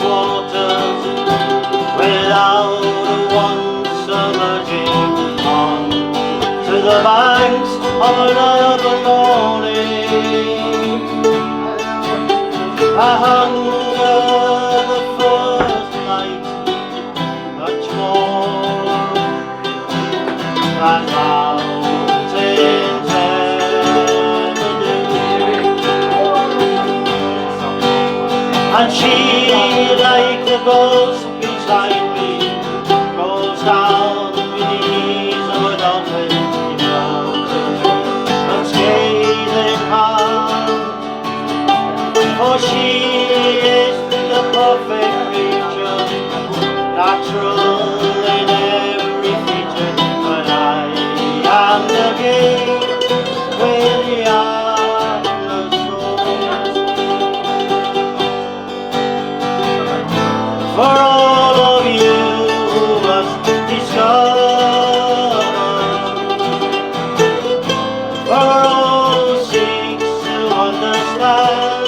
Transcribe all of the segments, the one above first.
waters without a one submerging on to the banks of another morning. I hunger the first night much more than mountains ever do. And she, like the ghost beside me, goes down with the ease of a dolphin in mountains unscathing heart. For she is the perfect creature, natural in every feature, but I am the game with the armless soul. For all of you who must discover, for all who seeks to understand,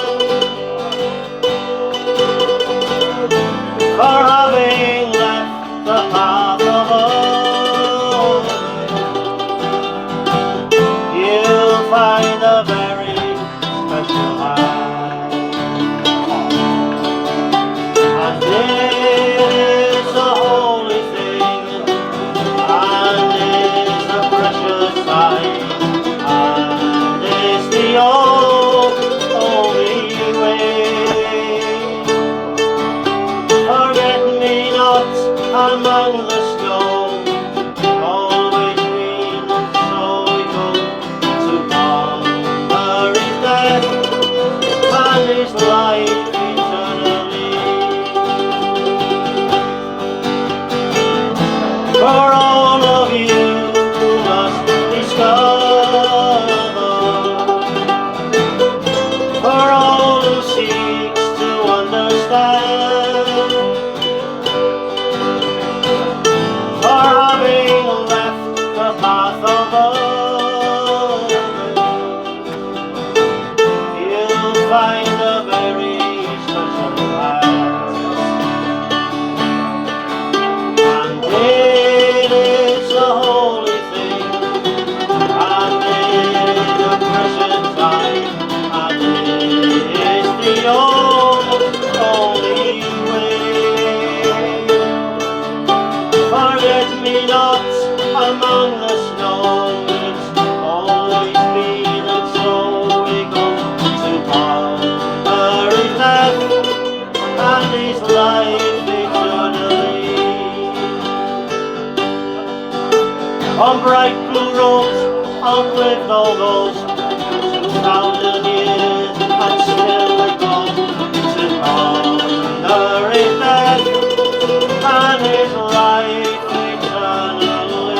for having left the path of old, you'll find a very special hand. And it is a holy thing, and it's a precious sign, and it's the only way. Forget-me-nots among the stones, always been, so we go to ponder his death and his life eternally. For all of you who must discover, for all who seeks to understand, for having left the path of old, you'll find a very special land. And it is a holy thing, and it is a precious time, and it is the only way. Forget-me-nots among the snows, always been, and so we go to ponder his death and his life eternally. On bright blue roads outlived all those 2,000 years, and still we go to ponder his death and his life eternally.